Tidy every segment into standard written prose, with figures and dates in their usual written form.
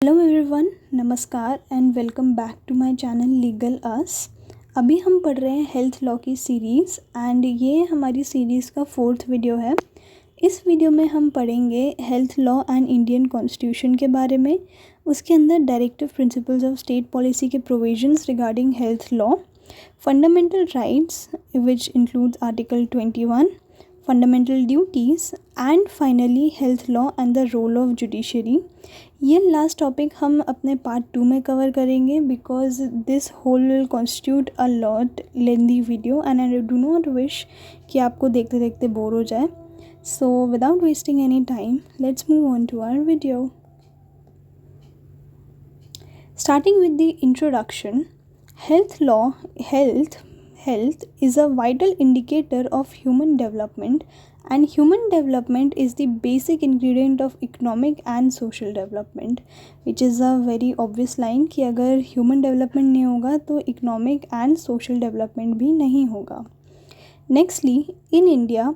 Hello everyone, नमस्कार and welcome back to my channel legal us. अभी हम पढ़ रहे हैं हेल्थ लॉ की सीरीज़ एंड ये हमारी सीरीज़ का 4th वीडियो है। इस वीडियो में हम पढ़ेंगे health law and Indian constitution के बारे में, उसके अंदर directive principles of state policy के provisions regarding health law, fundamental rights which includes article 21, fundamental duties and finally health law and the role of judiciary. ये लास्ट टॉपिक हम अपने part 2 में कवर करेंगे because this whole will constitute a lot lengthy video and I do not wish कि आपको देखते देखते bore हो जाए। So without wasting any time let's move on to our video. Starting with the introduction, health law health is a vital indicator of human development, and human development is the basic ingredient of economic and social development, which is a very obvious line कि अगर human development नहीं होगा तो economic and social development भी नहीं होगा। Nextly, in India,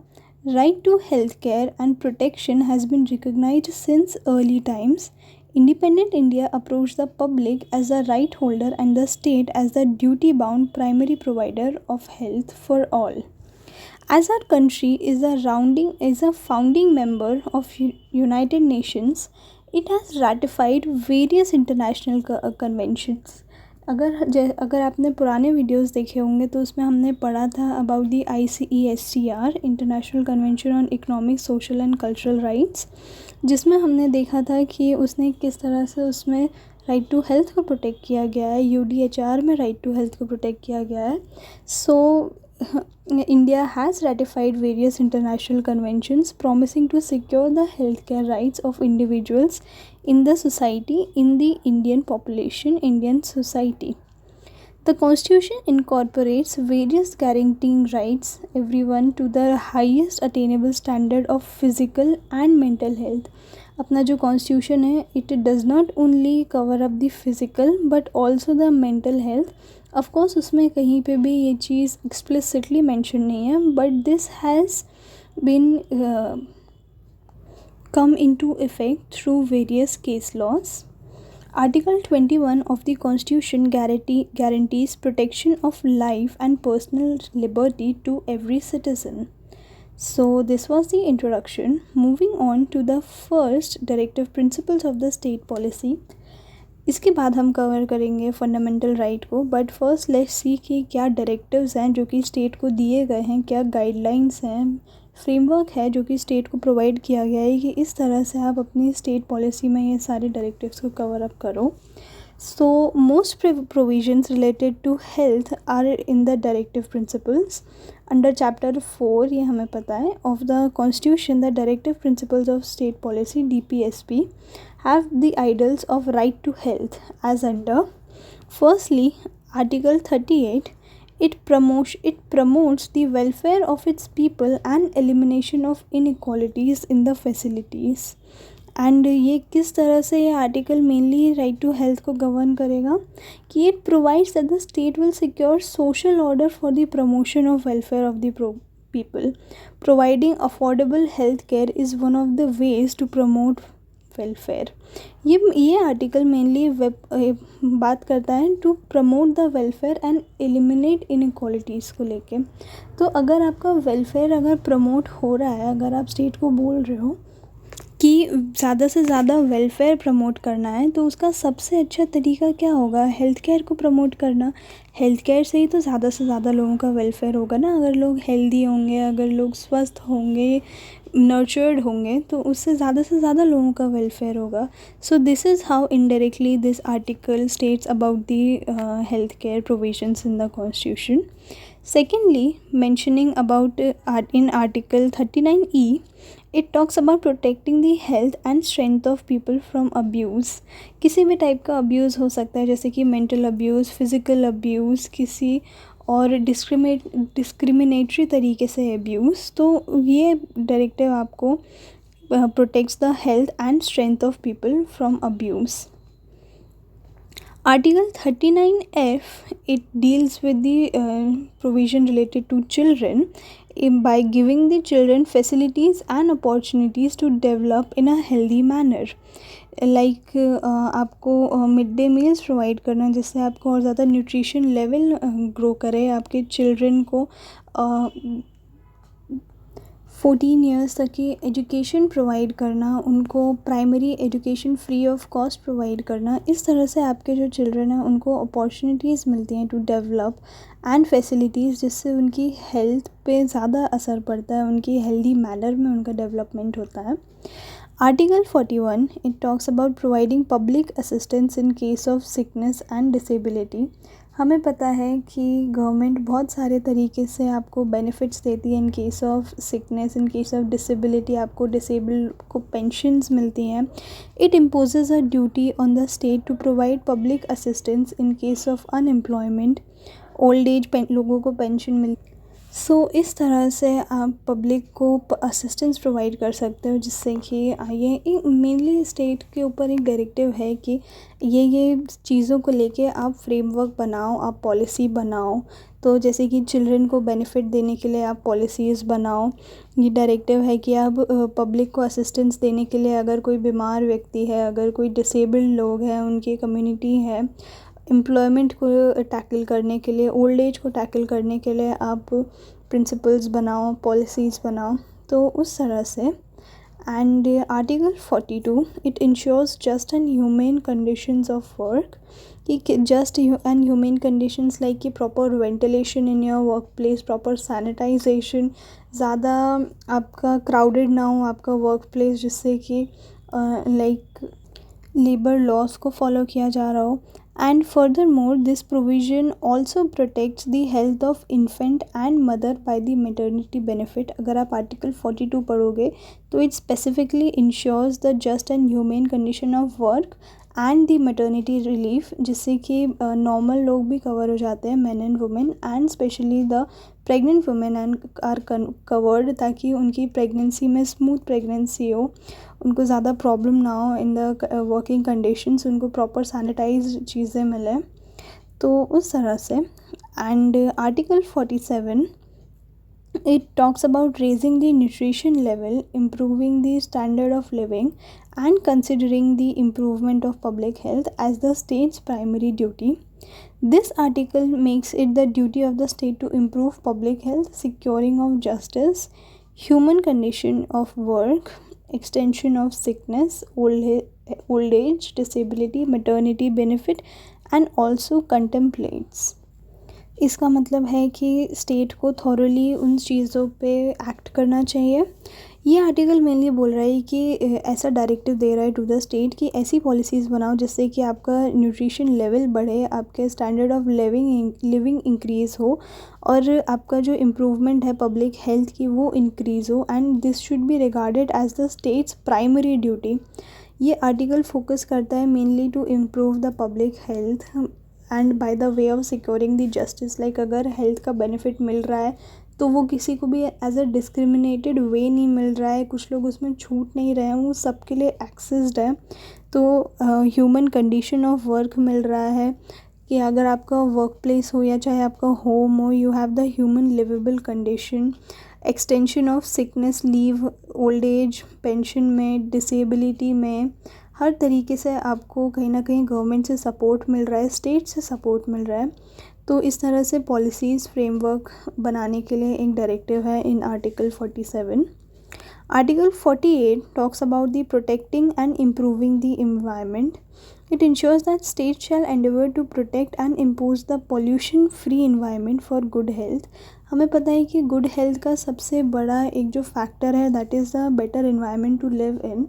right to health care and protection has been recognized since early times. Independent India approached the public as a right holder and the state as the duty-bound primary provider of health for all. As our country is a founding member of United Nations, it has ratified various international conventions. अगर आपने पुराने videos देखे होंगे तो उसमें हमने पढ़ा था about the ICESCR, international convention on economic, social and cultural rights, जिसमें हमने देखा था कि उसने किस तरह से उसमें राइट टू हेल्थ को प्रोटेक्ट किया गया है, UDHR में राइट टू हेल्थ को प्रोटेक्ट किया गया है। सो India has ratified various international conventions promising to secure the healthcare rights of individuals in the society, in the Indian society. The Constitution incorporates various guaranteeing rights everyone to the highest attainable standard of physical and mental health. अपना जो constitution है, it does not only cover up the physical but also the mental health. Of course उसमें कहीं पे भी ये चीज़ explicitly mention नहीं है, but this has been come into effect through various case laws. Article 21 of the Constitution guarantees protection of life and personal liberty to every citizen. So this was the introduction. Moving on to the first directive principles of the state policy. इसके बाद हम cover करेंगे fundamental right को, but first let's see कि क्या directives हैं जो कि स्टेट को दिए गए हैं, क्या गाइडलाइंस हैं, फ्रेमवर्क है जो कि स्टेट को प्रोवाइड किया गया है कि इस तरह से आप अपनी स्टेट पॉलिसी में ये सारे डायरेक्टिव्स को कवर अप करो। So most provisions related to health are in the directive principles under chapter 4, ये हमें पता है, of the constitution. The directive principles of state policy DPSP have the ideals of right to health as under: firstly, Article 38, it promotes the welfare of its people and elimination of inequalities in the facilities. And ये किस तरह से ये article mainly right to health को govern करेगा कि it provides that the state will secure social order for the promotion of welfare of the people. Providing affordable health care is one of the ways to promote welfare. ये article mainly बात करता है to promote the welfare and eliminate inequalities को लेके। तो अगर आपका welfare अगर प्रमोट हो रहा है, अगर आप स्टेट को बोल रहे हो कि ज़्यादा से ज़्यादा वेलफेयर प्रमोट करना है, तो उसका सबसे अच्छा तरीका क्या होगा? हेल्थ केयर को प्रमोट करना। हेल्थ केयर से ही तो ज़्यादा से ज़्यादा लोगों का वेलफेयर होगा ना। अगर लोग हेल्दी होंगे, अगर लोग स्वस्थ होंगे, नर्चर्ड होंगे, तो उससे ज़्यादा लोगों का वेलफेयर होगा। So this is how indirectly this article states about the health care provisions in the constitution. Secondly, mentioning about in Article 39E, it talks about protecting the health and strength of people from abuse. किसी भी type का abuse हो सकता है, जैसे कि mental abuse, physical abuse, किसी और डिस्क्रिमिनेटरी तरीके से अब्यूज़। तो ये डायरेक्टिव आपको protects the health and strength of people from abuse. Article 39F, it deals with the provision related to children by giving the children facilities and opportunities to develop in a healthy manner. Like आपको mid day meals provide करना, जिससे आपको और ज़्यादा nutrition level grow करे। आपके children को 14 years तक की एजुकेशन प्रोवाइड करना, उनको primary education free of cost provide करना। इस तरह से आपके जो चिल्ड्रन हैं उनको अपॉर्चुनिटीज़ मिलती हैं टू डेवलप एंड फैसिलिटीज़, जिससे उनकी हेल्थ पे ज़्यादा असर पड़ता है, उनकी हेल्दी मैनर में उनका डेवलपमेंट होता है। Article 41, it talks about providing public assistance in case of sickness and disability. हमें पता है कि गवर्नमेंट बहुत सारे तरीके से आपको बेनिफिट्स देती है in case of sickness, in case of disability. आपको डिसेबल को पेंशन्स मिलती हैं। It imposes a duty on the state to provide public assistance in case of unemployment. Old age लोगों को पेंशन मिलती। इस तरह से आप पब्लिक को असिस्टेंस प्रोवाइड कर सकते हो, जिससे कि ये मेनली स्टेट के ऊपर एक डायरेक्टिव है कि ये चीज़ों को लेके आप फ्रेमवर्क बनाओ, आप पॉलिसी बनाओ। तो जैसे कि चिल्ड्रन को बेनिफिट देने के लिए आप पॉलिसीज़ बनाओ। ये डायरेक्टिव है कि आप पब्लिक को असिस्टेंस देने के लिए, अगर कोई बीमार व्यक्ति है, अगर कोई डिसेबल्ड लोग हैं, उनकी कम्युनिटी है, एम्प्लॉयमेंट को टैकल करने के लिए, ओल्ड एज को टैकल करने के लिए आप प्रिंसिपल्स बनाओ, पॉलिसीज़ बनाओ। तो उस तरह से। And article 42, it insures just and humane conditions of work, कि just and humane conditions like कि proper ventilation in your work place, proper sanitization, ज़्यादा आपका क्राउडेड ना हो आपका वर्क प्लेस, जिससे कि लाइक लेबर लॉस को फॉलो किया जा रहा हो। And furthermore this provision also protects the health of infant and mother by the maternity benefit. अगर आप आर्टिकल 42 पढ़ोगे तो it specifically ensures the just and humane condition of work and the maternity relief, जिससे कि normal लोग भी cover हो जाते हैं, man and women, and specially the pregnant women and are covered, ताकि उनकी प्रेगनेंसी में स्मूथ प्रेगनेंसी हो, उनको ज़्यादा प्रॉब्लम ना हो इन द वर्किंग कंडीशंस, उनको प्रॉपर सैनिटाइज चीज़ें मिले। तो उस तरह से। And article 47, it talks about raising the nutrition level, improving the standard of living, and considering the improvement of public health as the state's primary duty. This article makes it the duty of the state to improve public health, securing of justice, human condition of work, extension of sickness, old age, disability, maternity benefit, and also contemplates। इसका मतलब है कि state को thoroughly उन चीज़ों पे act करना चाहिए। ये आर्टिकल मेनली बोल रहा है कि ऐसा डायरेक्टिव दे रहा है टू द स्टेट कि ऐसी पॉलिसीज़ बनाओ जिससे कि आपका न्यूट्रिशन लेवल बढ़े, आपके स्टैंडर्ड ऑफ लिविंग इंक्रीज़ हो, और आपका जो इम्प्रूवमेंट है पब्लिक हेल्थ की वो इंक्रीज़ हो। And this should be regarded as the state's primary duty. ये आर्टिकल फोकस करता है mainly to improve the public health and by the way of securing the justice. Like अगर health का benefit मिल रहा है तो वो किसी को भी एज अ डिस्क्रिमिनेटेड वे नहीं मिल रहा है, कुछ लोग उसमें छूट नहीं रहे हैं, वो सबके लिए एक्सेस्ड है। तो ह्यूमन कंडीशन ऑफ वर्क मिल रहा है कि अगर आपका वर्क प्लेस हो या चाहे आपका होम हो, you have the human liveable condition. Extension of sickness leave, old age pension में, डिसेबिलिटी में, हर तरीके से आपको कहीं ना कहीं गवर्नमेंट से सपोर्ट मिल रहा है, स्टेट से सपोर्ट मिल रहा है। तो इस तरह से पॉलिसीज़ फ्रेमवर्क बनाने के लिए एक डायरेक्टिव है in article 47। Article 48 talks about the protecting and improving the environment. It ensures that states shall endeavour to protect and impose the pollution free environment for good health. हमें पता है कि good health का सबसे बड़ा एक जो फैक्टर है that is the better environment to live in.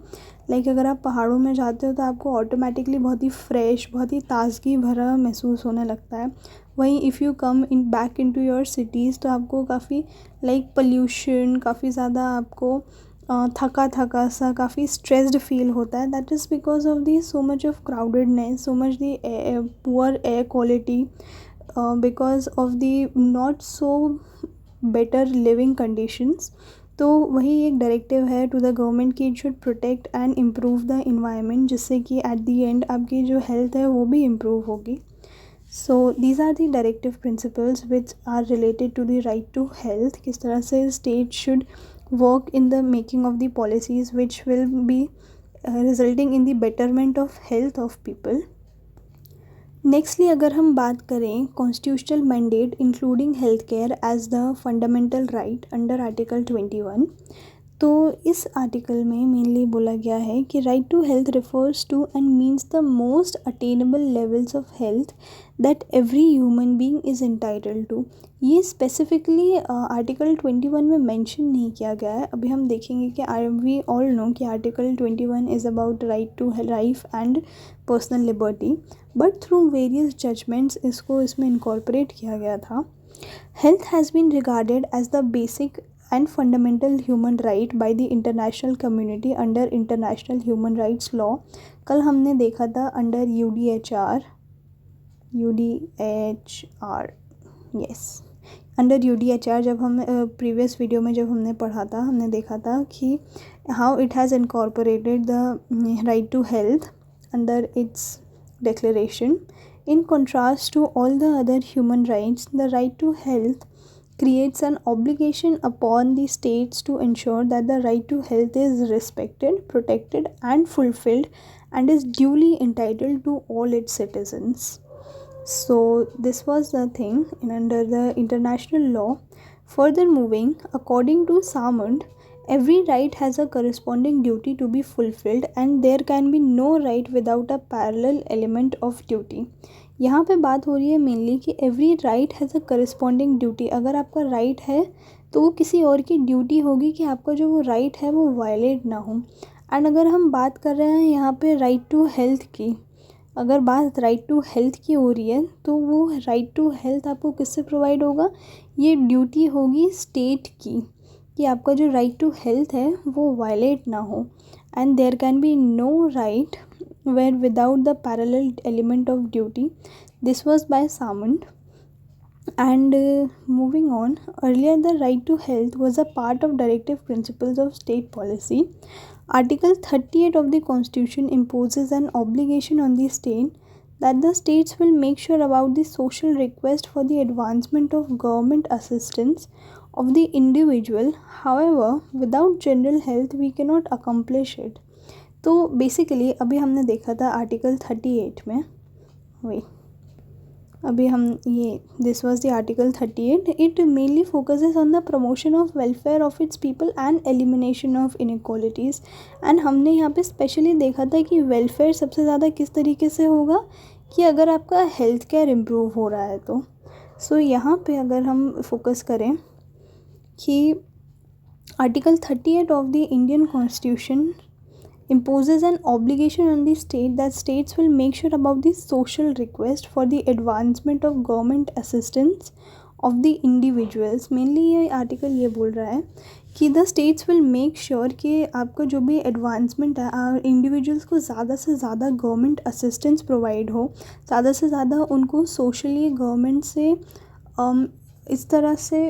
Like अगर आप पहाड़ों में जाते हो तो आपको ऑटोमेटिकली बहुत ही फ्रेश, बहुत ही ताज़गी भरा महसूस होने लगता है। वहीं if you come in back into your cities तो आपको काफ़ी लाइक पोल्यूशन, काफ़ी ज़्यादा आपको थका सा, काफ़ी स्ट्रेस्ड फील होता है। That is because of the so much of crowdedness, so much the poor air quality, because of the not so better living conditions. तो वही एक डायरेक्टिव है टू द गवर्नमेंट कि it should protect and improve the environment, जिससे कि at the and आपकी जो health है वो भी इम्प्रूव होगी। So these are the directive principles which are related to the right to health. किस तरह से state should work in the making of the policies which will be resulting in the betterment of health of people. Nextly अगर हम बात करें constitutional mandate including health care as the fundamental right under article 21, तो इस article में mainly बोला गया है कि right to health refers to and means the most attainable levels of health that every human being is entitled to. ये specifically article 21 में mention नहीं किया गया है. अभी हम देखेंगे कि वी ऑल नो कि article 21 is about right to life and personal liberty, but through various judgments इसको इसमें इनकॉर्पोरेट किया गया था. Health has been regarded as the basic and fundamental human right by the international community under international human rights law. कल हमने देखा था under UDHR, yes, under UDHR जब हम प्रीवियस वीडियो में जब हमने पढ़ा था हमने देखा था कि how it has incorporated the right to health under its declaration. In contrast to all the other human rights, the right to health creates an obligation upon the states to ensure that the right to health is respected, protected, and fulfilled, and is duly entitled to all its citizens. So this was the thing under the international law. Further moving, according to Samund, every right has a corresponding duty to be fulfilled, and there can be no right without a parallel element of duty. यहाँ पे बात हो रही है mainly कि every right has a corresponding duty. अगर आपका right है तो वो किसी और की ड्यूटी होगी कि आपका जो वो राइट है वो वायलेट ना हो. एंड अगर हम बात कर रहे हैं यहाँ पे राइट टू हेल्थ की, अगर बात राइट टू हेल्थ की हो रही है तो वो राइट टू हेल्थ आपको किससे प्रोवाइड होगा, ये ड्यूटी होगी स्टेट की कि आपका जो राइट टू हेल्थ है वो वायलेट ना हो. And there can be no right where without the parallel element of duty. This was by Samund. And moving on, earlier the right to health was a part of directive principles of state policy. Article 38 of the Constitution imposes an obligation on the state that the states will make sure about the social request for the advancement of government assistance of the individual. However, without general health we cannot accomplish it. तो basically अभी हमने देखा था article 38 में, वही अभी हम ये this was the article 38. It mainly focuses on the promotion of welfare of its people and elimination of inequalities. And हमने यहाँ पे स्पेशली देखा था कि वेलफेयर सबसे ज़्यादा किस तरीके से होगा कि अगर आपका हेल्थ केयर इम्प्रूव हो रहा है तो. सो यहाँ पे अगर हम फोकस करें कि article 38 of the Indian constitution imposes an obligation on the state that states will make sure about the social request for the advancement of government assistance of the individuals. Mainly ये article ये बोल रहा है कि the states will make sure कि आपका जो भी एडवांसमेंट है इंडिविजुअल्स को ज़्यादा से ज़्यादा गवर्नमेंट असिस्टेंस प्रोवाइड हो, ज़्यादा से ज़्यादा उनको सोशली गवर्नमेंट से इस तरह से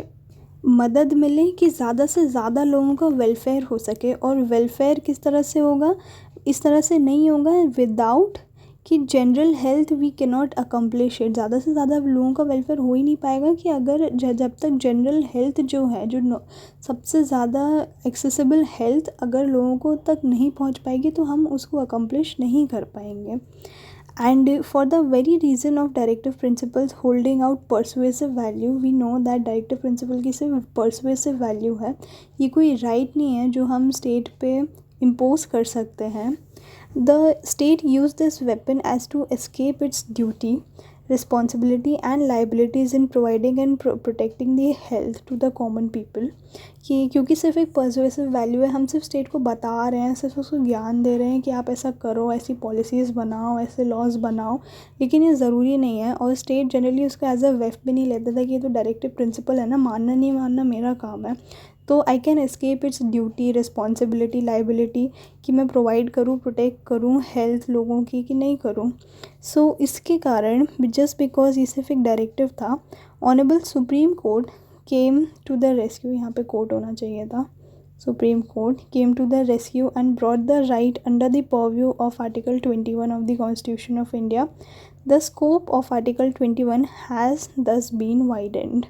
मदद मिले कि ज़्यादा से ज़्यादा लोगों का वेलफेयर हो सके. और वेलफेयर किस तरह से होगा, इस तरह से नहीं होगा विदाउट कि general health we can not accomplish it. ज़्यादा से ज़्यादा लोगों का वेलफेयर हो ही नहीं पाएगा कि अगर जब तक जनरल हेल्थ जो है जो सबसे ज़्यादा एक्सेसिबल हेल्थ अगर लोगों को तक नहीं पहुंच पाएगी तो हम उसको अकम्प्लिश नहीं कर पाएंगे. And for the very reason of directive principles holding out persuasive value, we know that directive principle की सिर्फ persuasive value है, ये कोई right नहीं है जो हम state पे impose कर सकते हैं. The state use this weapon as to escape its duty, responsibility and liabilities in providing and protecting the health to the common people. कि क्योंकि सिर्फ एक पर्सुएसिव वैल्यू है, हम सिर्फ स्टेट को बता रहे हैं, सिर्फ उसको ज्ञान दे रहे हैं कि आप ऐसा करो, ऐसी पॉलिसीज़ बनाओ, ऐसे लॉज बनाओ, लेकिन ये ज़रूरी नहीं है. और स्टेट जनरली उसको एज अ वेफ भी नहीं लेता था कि ये तो डायरेक्टिव प्रिंसिपल है ना, मानना नहीं मानना मेरा काम है, तो I can escape it's duty, responsibility, liability कि मैं प्रोवाइड करूँ, प्रोटेक्ट करूँ हेल्थ लोगों की कि नहीं करूँ. सो इसके कारण जस्ट बिकॉज ये सिर्फ एक डायरेक्टिव था, honourable supreme court came to the rescue, यहाँ पे कोर्ट होना चाहिए था, supreme court came to the rescue and brought the right under the purview of article 21 of the constitution of India. The scope of article 21 has thus been widened.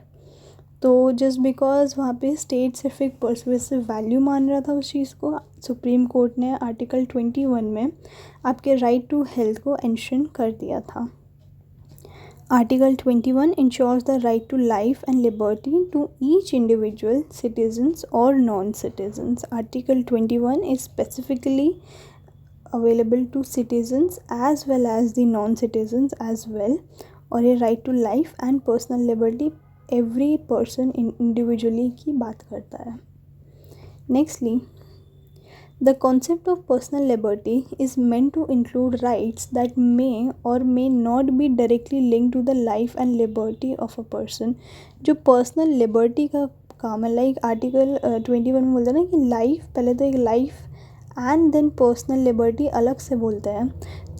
तो just because वहाँ पे state सिर्फ एक persuasive value मान रहा था उस चीज़ को, सुप्रीम कोर्ट ने आर्टिकल 21 में आपके राइट टू हेल्थ को एंशन कर दिया था. Article 21 ensures the right to life and liberty to each individual, citizens or non-citizens. Article 21 is specifically available to citizens as well as the non-citizens as well, और ये right to life and personal liberty every person individually की बात करता है. Nextly, the concept of personal liberty is meant to include rights that may or may not be directly linked to the life and liberty of a person. जो personal liberty का काम है, like article 21 में बोलते हैं ना कि life, पहले तो एक life and then personal liberty अलग से बोलते हैं.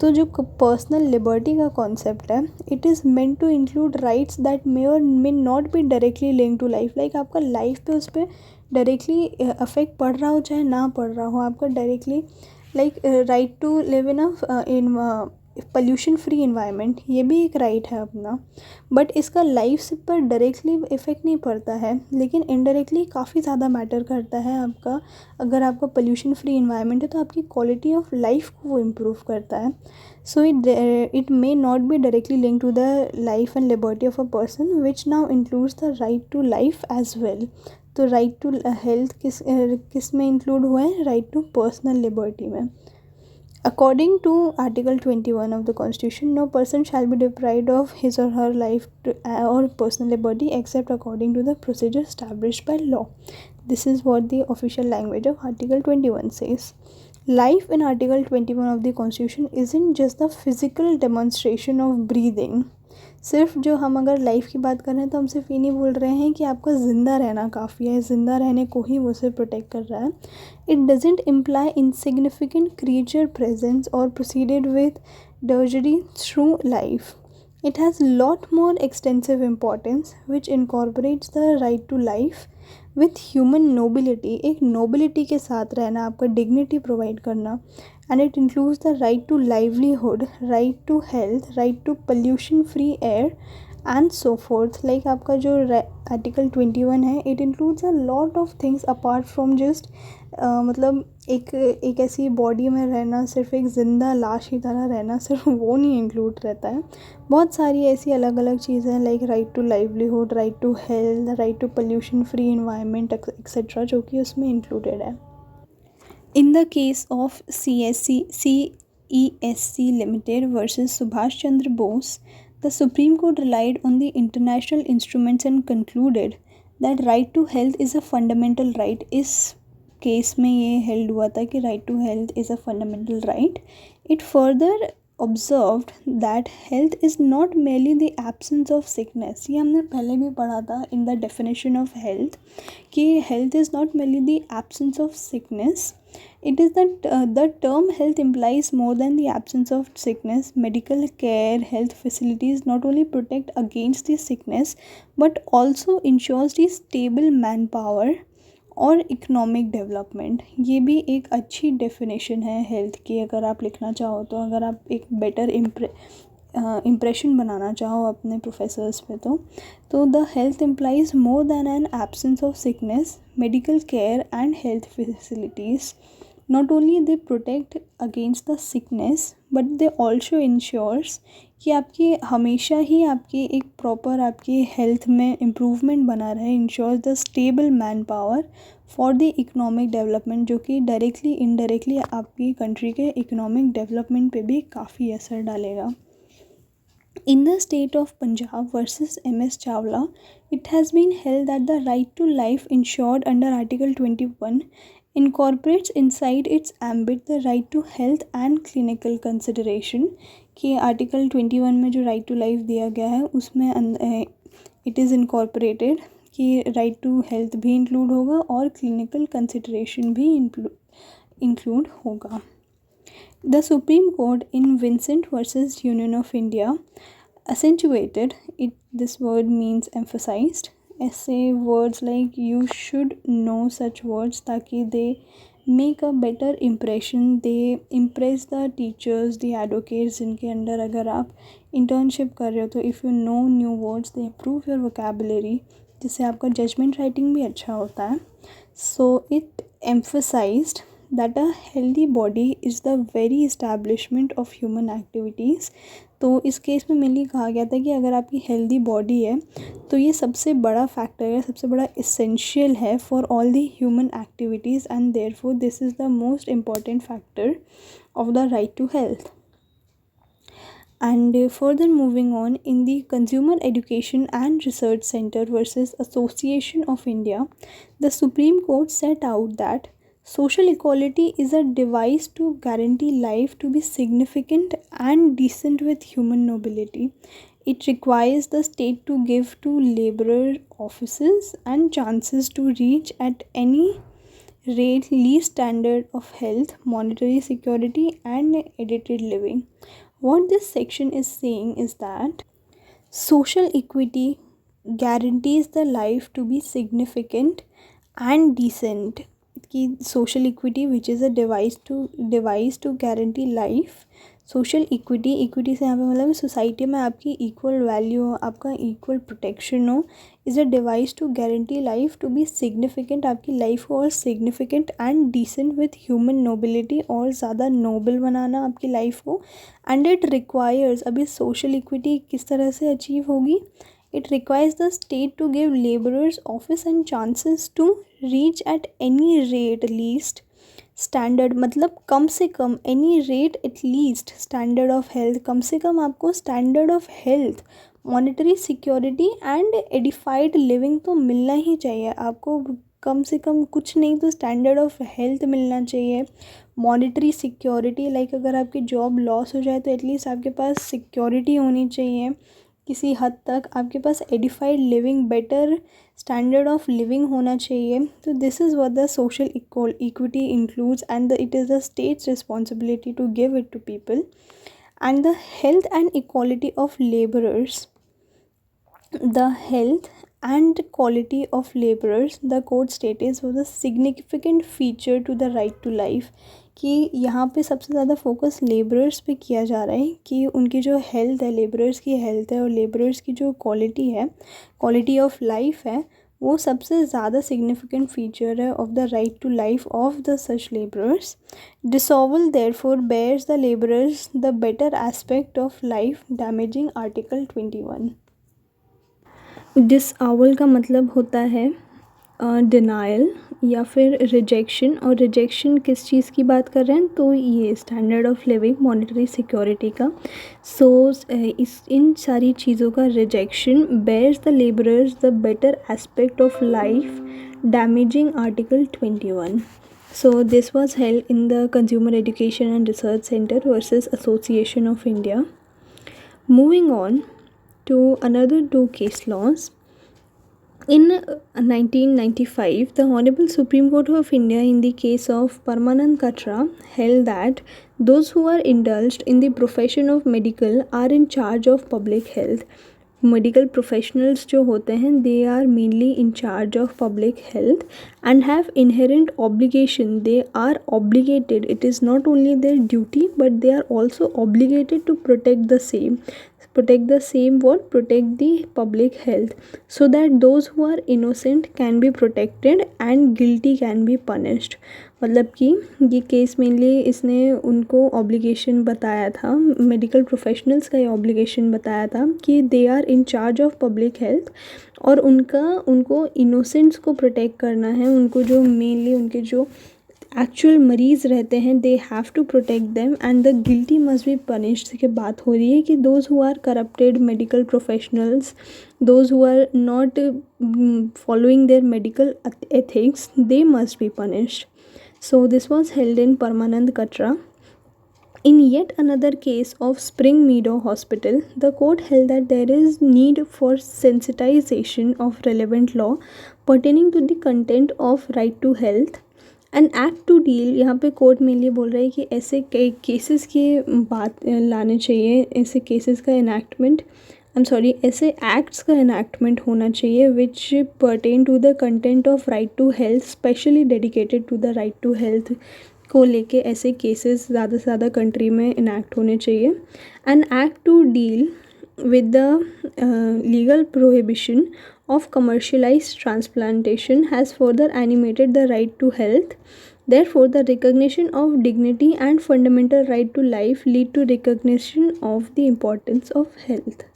तो जो पर्सनल लिबर्टी का कॉन्सेप्ट है, it is meant to include rights that may or may not be directly link to life. Like आपका लाइफ पे उस पर डायरेक्टली अफेक्ट पड़ रहा हो चाहे ना पड़ रहा हो, आपका directly like right to live in pollution free environment, ये भी एक राइट है अपना. बट इसका लाइफ पर डायरेक्टली इफ़ेक्ट नहीं पड़ता है, लेकिन इनडायरेक्टली काफ़ी ज़्यादा मैटर करता है आपका. अगर आपका पोल्यूशन फ्री इन्वायरमेंट है तो आपकी क्वालिटी ऑफ लाइफ को वो इम्प्रूव करता है. So it may not be directly link to the life and liberty of a person, which now includes the right to life as well. तो right to health किस में include हुआ है? Right to personal liberty में. According to Article 21 of the Constitution, no person shall be deprived of his or her life or personal liberty except according to the procedure established by law. This is what the official language of Article 21 says. Life in Article 21 of the Constitution isn't just the physical demonstration of breathing. सिर्फ जो हम अगर life की बात कर रहे हैं तो हम सिर्फ ये नहीं बोल रहे हैं कि आपका ज़िंदा रहना काफ़ी है, ज़िंदा रहने को ही वो सिर्फ प्रोटेक्ट कर रहा है. It doesn't imply insignificant creature presence or proceeded with drudgery through life. It has lot more extensive importance which incorporates the right to life with human nobility. एक नोबिलिटी के साथ रहना, आपका डिग्निटी प्रोवाइड करना. And it includes the right to livelihood, right to health, right to pollution free air and so forth. Like आपका जो article 21 है, it includes a lot of things apart from just मतलब एक ऐसी body में रहना, सिर्फ एक ज़िंदा लाश की तरह रहना, सिर्फ वो नहीं इंक्लूड रहता है. बहुत सारी ऐसी अलग अलग चीज़ें हैं, like right to livelihood, right to health, right to pollution free environment etcetera, जो कि उसमें इंक्लूडेड है. In the case of CESC Limited versus Subhash Chandra Bose, the Supreme Court relied on the international instruments and concluded that right to health is a fundamental right. इस case में ये held हुआ था कि right to health is a fundamental right. It further observed that health is not merely the absence of sickness. ये हमने पहले भी पढ़ा था in the definition of health कि health is not merely the absence of sickness. It is that the term health implies more than the absence of sickness. Medical care, health facilities not only protect against the sickness but also ensures the stable manpower और economic development. ये भी एक अच्छी definition है health की, अगर आप लिखना चाहो तो. अगर आप एक बेटर इम्प्रेशन बनाना चाहो अपने प्रोफेसर्स पे तो the health implies more than an absence of sickness, medical care and health facilities. Not only they protect against the sickness but they also insures कि आपकी हमेशा ही आपकी एक प्रॉपर आपकी हेल्थ में इम्प्रूवमेंट बना रहे. Insures the stable man power for the economic development, जो कि डायरेक्टली इनडायरेक्टली आपकी कंट्री के इकोनॉमिक डेवलपमेंट पे भी काफ़ी असर डालेगा. In the state of Punjab versus MS Chawla, it has been held that the right to life ensured under Article 21 incorporates inside its ambit the right to health and clinical consideration. कि article 21 में जो right to life दिया गया है उसमें it is incorporated कि right to health भी include होगा और क्लिनिकल कंसिडरेशन भी इंक्लूड होगा. The Supreme Court in Vincent versus Union of India accentuated it. This word means emphasized. ऐसे words like you should know such words ताकि they make a better impression. They impress the teachers, the advocates जिनके अंदर अगर आप internship कर रहे हो तो if you know new words they improve your vocabulary. जिससे आपका जजमेंट राइटिंग भी अच्छा होता है. So it emphasized that a healthy body is the very establishment of human activities. तो इस केस में मेनली कहा गया था कि अगर आपकी हेल्दी बॉडी है तो ये सबसे बड़ा फैक्टर है, सबसे बड़ा इसेंशियल है for all the human activities, and therefore this is the most important factor of the right to health. And further moving on, in the Consumer Education and Research Center versus Association of India, the Supreme Court set out that social equality is a device to guarantee life to be significant and decent with human nobility. It requires the state to give to laborer offices and chances to reach at any rate least standard of health, monetary security, and edited living. What this section is saying is that social equity guarantees the life to be significant and decent. कि social equity which is a device to guarantee life. Social equity से यहाँ पे मतलब society में आपकी equal value हो, आपका equal protection हो, is a device to guarantee life to be significant, आपकी लाइफ को और significant and decent with human nobility, और ज़्यादा नोबल बनाना आपकी लाइफ को. एंड इट रिक्वायर्स, अभी सोशल इक्विटी किस तरह से अचीव होगी, it requires the state to give labourers office and chances to reach at any rate least standard, मतलब कम से कम any rate at least standard of health, कम से कम आपको standard of health, monetary security and edified living तो मिलना ही चाहिए आपको. कम से कम कुछ नहीं तो स्टैंडर्ड ऑफ हेल्थ मिलना चाहिए, मॉनेटरी सिक्योरिटी, लाइक अगर आपकी जॉब लॉस हो जाए तो एटलीस्ट आपके पास सिक्योरिटी होनी चाहिए किसी हद तक, आपके पास edified living, better standard of living होना चाहिए. तो this is what the social equity includes, and it is the state's responsibility to give it to people. And the health and equality of labourers, the health and quality of laborers, the court states, was a significant feature to the right to life. कि यहाँ पे सबसे ज़्यादा focus labourers पे किया जा रहा है कि उनकी जो हेल्थ है, लेबरर्स की हेल्थ है और लेबरर्स की जो क्वालिटी है, क्वालिटी ऑफ लाइफ है, वो सबसे ज़्यादा सिग्निफिकेंट फीचर है of the right to life of the such labourers. Disavowal therefore bears the labourers the better aspect of life, damaging article 21. Disavowal का मतलब होता है डिनाइल या फिर रिजेक्शन, और रिजेक्शन किस चीज़ की बात कर रहे हैं, तो ये standard of living, monetary security का. सो इन सारी चीज़ों का rejection, bears the labourers the better aspect of life, damaging article 21. So this was held in the Consumer Education and Research Center versus Association of India. Moving on to another two case laws. In 1995, the Honorable Supreme Court of India in the case of Parmanand Katra held that those who are indulged in the profession of medical are in charge of public health. Medical professionals जो होते हैं, they are mainly in charge of public health and have inherent obligation. They are obligated. It is not only their duty, but they are also obligated to protect the same. Protect the same what? Protect the public health, so that those who are innocent can be protected and guilty can be punished. मतलब कि ये case mainly इसने उनको obligation बताया था, medical professionals का ये obligation बताया था कि they are in charge of public health, और उनको इनोसेंट्स को प्रोटेक्ट करना है. उनको जो मेनली उनके जो एक्चुअल मरीज़ रहते हैं, they have to protect them and the guilty must be punished. की बात हो रही है कि those who are corrupted medical professionals, those who are not following their medical ethics, they must be punished. So this was held in Parmanand Katra. In yet another case of Spring Meadow Hospital, the court held that there is need for sensitization of relevant law pertaining to the content of right to health. An act to deal, यहाँ पे court mainly बोल रहा है कि ऐसे cases की बात लाने चाहिए, ऐसे केसेस का इनैक्टमेंट, ऐसे एक्ट्स का इनैक्टमेंट होना चाहिए which pertain to the content of right to health, specially dedicated to the right to health को लेके ऐसे केसेस ज़्यादा से ज़्यादा कंट्री में इनैक्ट होने चाहिए. An act to deal with the legal prohibition of commercialized transplantation has further animated the right to health. Therefore, the recognition of dignity and fundamental right to life lead to recognition of the importance of health.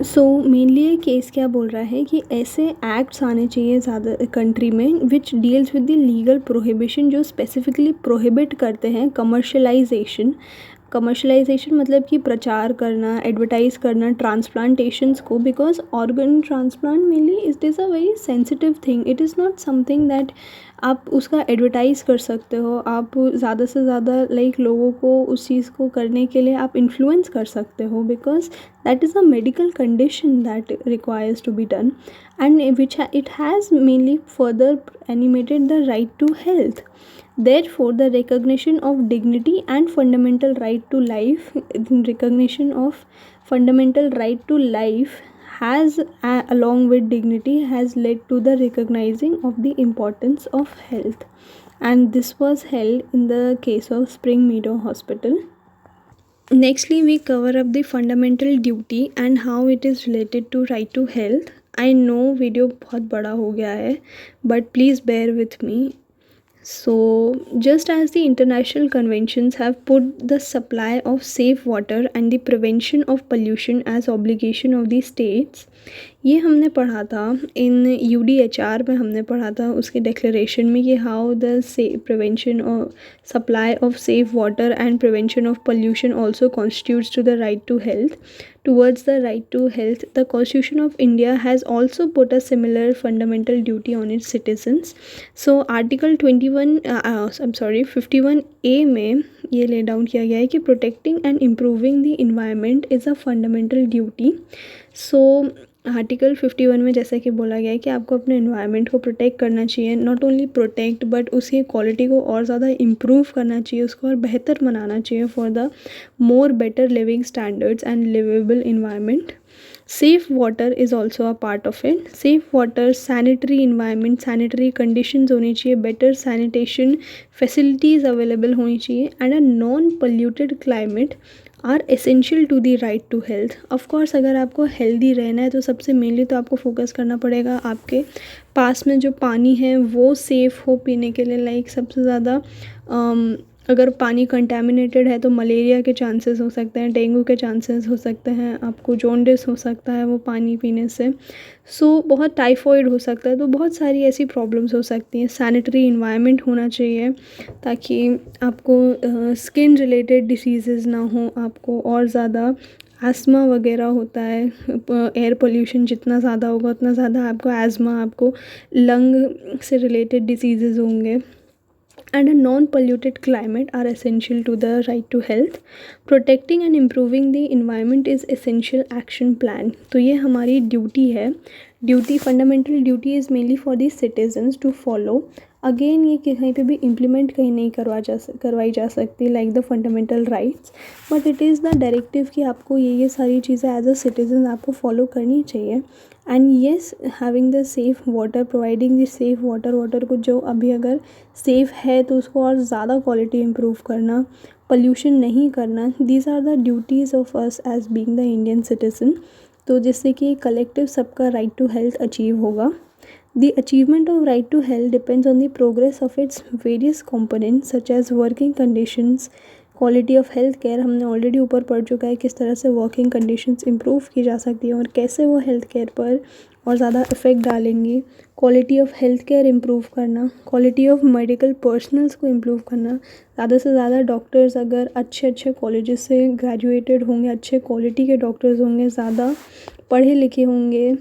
So mainly ये case क्या बोल रहा है कि ऐसे acts आने चाहिए ज़्यादा कंट्री में विच deals with the legal prohibition, जो स्पेसिफिकली प्रोहिबिट करते हैं कमर्शलाइजेशन। कमर्शलाइजेशन मतलब कि प्रचार करना, एडवर्टाइज करना ट्रांसप्लांटेशंस को, because organ transplant mainly it is a very sensitive thing. It is not something that आप उसका एडवर्टाइज़ कर सकते हो, आप ज़्यादा से ज़्यादा लोगों को उस चीज़ को करने के लिए आप इन्फ्लुएंस कर सकते हो, because that is a medical condition that requires to be done and which it has mainly further animated the right to health. Therefore, the recognition of dignity and fundamental right to life, recognition of fundamental right to life has, along with dignity, has led to the recognizing of the importance of health. And this was held in the case of Spring Meadow Hospital. Nextly, we cover up the fundamental duty and how it is related to right to health. I know video बहुत बड़ा हो गया है, but please bear with me. So, just as the international conventions have put the supply of safe water and the prevention of pollution as obligation of the states, ये हमने पढ़ा था इन UDHR में, हमने पढ़ा था उसके डिक्लेरेशन में कि हाउ द प्रिवेंशन और supply of safe water and prevention of pollution also constitutes to the right to health. Towards the right to health, the Constitution of India has also put a similar fundamental duty on its citizens. So Article 51A में ये lay down किया गया है कि protecting and improving the environment is a fundamental duty. So article 51 में जैसा कि बोला गया है कि आपको अपने इन्वायरमेंट को प्रोटेक्ट करना चाहिए, नॉट ओनली प्रोटेक्ट बट उसकी क्वालिटी को और ज़्यादा इम्प्रूव करना चाहिए, उसको और बेहतर बनाना चाहिए for the more better living standards and liveable environment. Safe water is also a part of it. Safe water, sanitary environment, sanitary conditions होनी चाहिए, बेटर सैनिटेशन फैसिलिटीज़ अवेलेबल होनी चाहिए and a non polluted climate are essential to the right to health. Of course अगर आपको healthy रहना है तो सबसे मेनली तो आपको फोकस करना पड़ेगा आपके पास में जो पानी है वो सेफ़ हो पीने के लिए. सबसे ज़्यादा अगर पानी कंटेमिनेटेड है तो मलेरिया के चांसेस हो सकते हैं, डेंगू के चांसेस हो सकते हैं, आपको जॉन्डिस हो सकता है वो पानी पीने से. सो बहुत टाइफॉइड हो सकता है, तो बहुत सारी ऐसी प्रॉब्लम्स हो सकती हैं. सैनिटरी इन्वायरमेंट होना चाहिए ताकि आपको स्किन रिलेटेड डिसीज़ेज़ ना हो, आपको और ज़्यादा एस्मा वगैरह होता है. एयर पोल्यूशन जितना ज़्यादा होगा उतना ज़्यादा आपको एस्मा, आपको लंग से रिलेटेड डिसीज़ेज़ होंगे. And a non-polluted climate are essential to the right to health. Protecting and improving the environment is essential action plan. तो ये हमारी ड्यूटी है. Duty, fundamental duty is mainly for the citizens to follow. Again ये कहीं पे भी implement कहीं नहीं करवाई जा सकती like the fundamental rights, but it is the directive कि आपको ये सारी चीज़ें एज अ सिटीज़न आपको फॉलो करनी चाहिए. And yes, having the safe water, providing the safe water को जो अभी अगर सेफ़ है तो उसको और ज़्यादा क्वालिटी इम्प्रूव करना, पोल्यूशन नहीं करना, these are the duties of us as being the Indian citizen. तो जिससे कि कलेक्टिव सबका राइट टू हेल्थ अचीव होगा. The achievement of right to health depends on the progress of its various components such as working conditions, quality of health care. हमने already ऊपर पढ़ चुका है किस तरह से वर्किंग कंडीशंस इम्प्रूव की जा सकती है और कैसे वो हेल्थ केयर पर और ज़्यादा इफ़ेक्ट डालेंगी. Quality of health care improve करना, क्वालिटी ऑफ मेडिकल पर्सनल्स को इम्प्रूव करना. ज़्यादा से ज़्यादा डॉक्टर्स अगर अच्छे कॉलेजेस से ग्रेजुएटेड होंगे, अच्छे क्वालिटी के डॉक्टर्स होंगे, ज़्यादा पढ़े लिखे होंगे,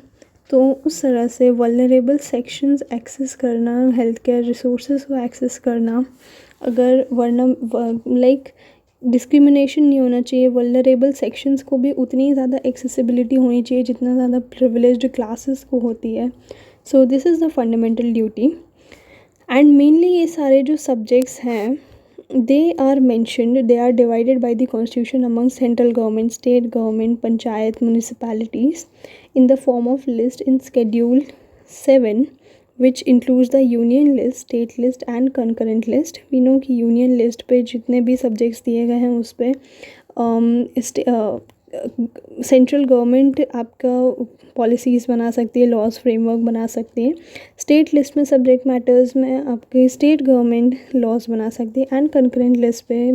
तो उस तरह से वल्नरेबल सेक्शंस एक्सेस करना, हेल्थ केयर रिसोर्सेज को एक्सेस करना. अगर डिस्क्रिमिनेशन नहीं होना चाहिए, वल्नरेबल सेक्शंस को भी उतनी ही ज़्यादा एक्सेसिबिलिटी होनी चाहिए जितना ज़्यादा प्रिविलेज्ड क्लासेस को होती है. So this is the fundamental duty. And mainly ये सारे जो सब्जेक्ट्स हैं they are mentioned, they are divided by the constitution among central government, state government, panchayat, municipalities in the form of list in schedule 7, which includes the union list, state list and concurrent list. We know कि union list पे जितने भी subjects दिए गए हैं उस पे central government आपका पॉलिसीज़ बना सकती है, लॉज फ्रेमवर्क बना सकती है। स्टेट लिस्ट में सब्जेक्ट मैटर्स में आपके स्टेट गवर्नमेंट लॉज बना सकती है, एंड कंकरेंट लिस्ट पे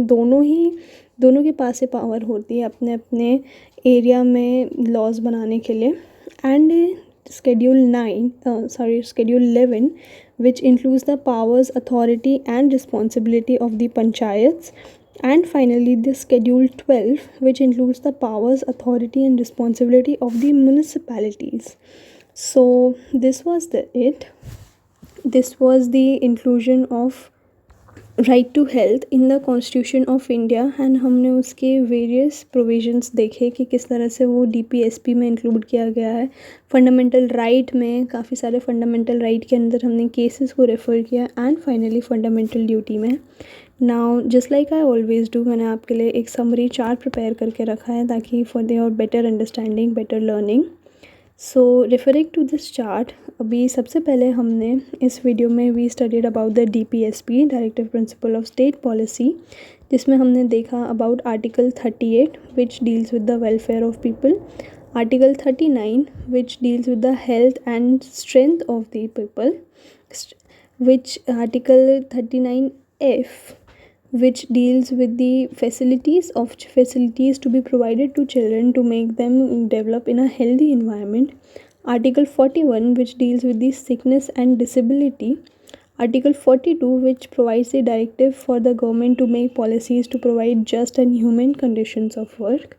दोनों के पास ये पावर होती है अपने अपने एरिया में लॉज बनाने के लिए। And Schedule 11, which includes the powers, authority, and responsibility of the panchayats. And finally, the Schedule 12, which includes the powers, authority, and responsibility of the municipalities. So, this was the inclusion of right to health in the constitution of India, and हमने उसके various provisions देखे कि किस तरह से वो DPSP में include किया गया है। फंडामेंटल राइट में काफ़ी सारे फंडामेंटल राइट के अंदर हमने केसेस को रेफ़र किया, एंड फाइनली फंडामेंटल ड्यूटी में। Now just like I always do, मैंने आपके लिए एक समरी चार्ट प्रिपेयर करके रखा है ताकि for their better understanding, better learning. So referring to this chart, अभी सबसे पहले हमने इस वीडियो में we studied about the DPSP, directive principle of state policy, जिसमें हमने देखा about article 38 which deals with the welfare of people, article 39 which deals with the health and strength of the people, which article 39F which deals with the facilities to be provided to children to make them develop in a healthy environment. Article 41, which deals with the sickness and disability. Article 42, which provides the directive for the government to make policies to provide just and human conditions of work.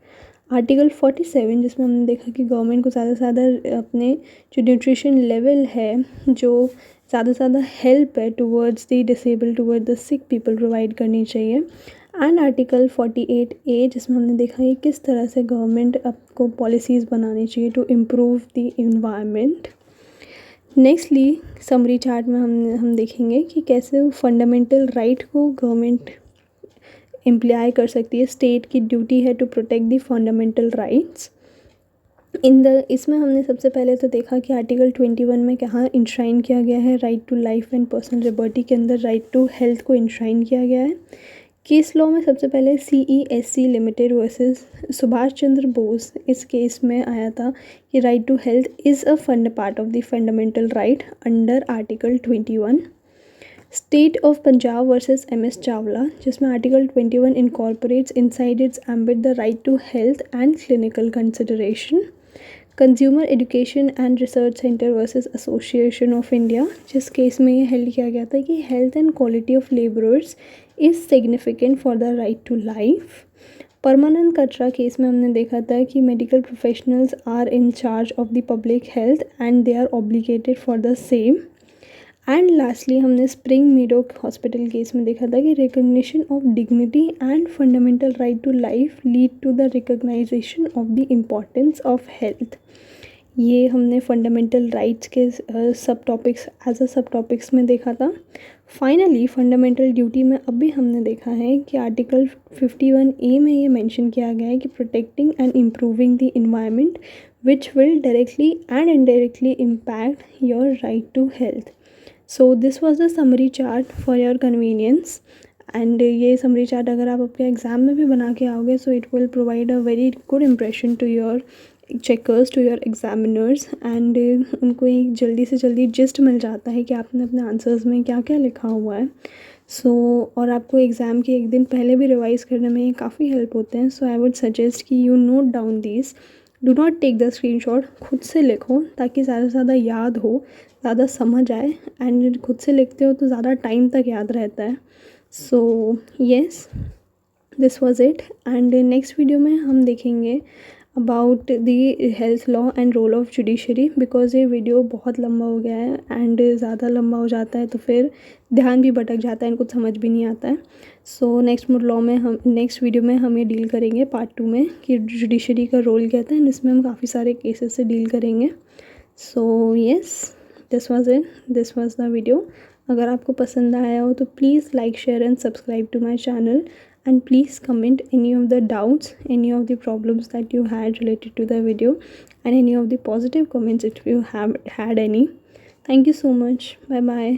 Article 47, जिसमें हमने देखा कि government को ज़्यादा से ज़्यादा अपने जो न्यूट्रिशन लेवल है, जो ज़्यादा से ज़्यादा हेल्प है towards the disable, toward the sick people provide करनी चाहिए। एंड आर्टिकल 48A, जिसमें हमने देखा कि किस तरह से गवर्नमेंट आपको पॉलिसीज़ बनानी चाहिए to improve the environment. Nextly summary chart में हम देखेंगे कि कैसे फंडामेंटल राइट को गवर्नमेंट इम्प्लाई कर सकती है। स्टेट की ड्यूटी है to protect the fundamental rights. इसमें हमने सबसे पहले तो देखा कि आर्टिकल 21 में कहाँ इंश्राइन किया गया है right to life and personal liberty के अंदर राइट टू हेल्थ को इंश्राइन किया गया है। केस लॉ में सबसे पहले CESC limited versus Subhash Chandra Bose, इस केस में आया था कि right to health is a part of the fundamental right under article 21। State of Punjab versus MS Chawla, जिसमें article 21 incorporates inside its ambit the right to health and clinical consideration. Consumer education and research centre versus association of India, जिस case में ये held किया गया था कि health and quality of labourers is significant for the right to life. Parmanand Katara case में हमने देखा था कि medical professionals are in charge of the public health and they are obligated for the same. And lastly हमने spring meadow hospital case में देखा था कि recognition of dignity and fundamental right to life lead to the recognisation of the importance of health. ये हमने fundamental rights के सब topics में देखा था। फाइनली फंडामेंटल ड्यूटी में अभी हमने देखा है कि आर्टिकल 51A में ये मेंशन किया गया है कि protecting and improving the environment which will directly and indirectly impact your right to health. So this was the summary chart for your convenience, and ये समरी चार्ट अगर आप अपने एग्ज़ाम में भी बना के आओगे so it will provide a very good impression to your checkers, to your examiners, and उनको एक जल्दी से जल्दी जिस्ट मिल जाता है कि आपने अपने आंसर्स में क्या क्या लिखा हुआ है। और आपको एग्ज़ाम के एक दिन पहले भी रिवाइज़ करने में काफ़ी हेल्प होते हैं। सो आई वुड सजेस्ट कि you note down this, do not take the screenshot, खुद से लिखो ताकि ज़्यादा से ज़्यादा याद हो, ज़्यादा समझ आए, एंड खुद से लिखते हो तो ज़्यादा टाइम तक याद रहता है। So yes, this was it, and next video में हम देखेंगे about the health law and role of judiciary, because ये वीडियो बहुत लंबा हो गया है, एंड ज़्यादा लंबा हो जाता है तो फिर ध्यान भी भटक जाता है एंड कुछ समझ भी नहीं आता है। सो नेक्स्ट वीडियो में हम ये डील करेंगे पार्ट 2 में कि जुडिशरी का रोल क्या था, एंड इसमें हम काफ़ी सारे केसेस से डील करेंगे। So yes, this was the video. अगर आपको पसंद आया हो तो please like, share and subscribe to my channel, and please comment any of the doubts, any of the problems that you had related to the video, and any of the positive comments if you have had any. Thank you so much. Bye bye.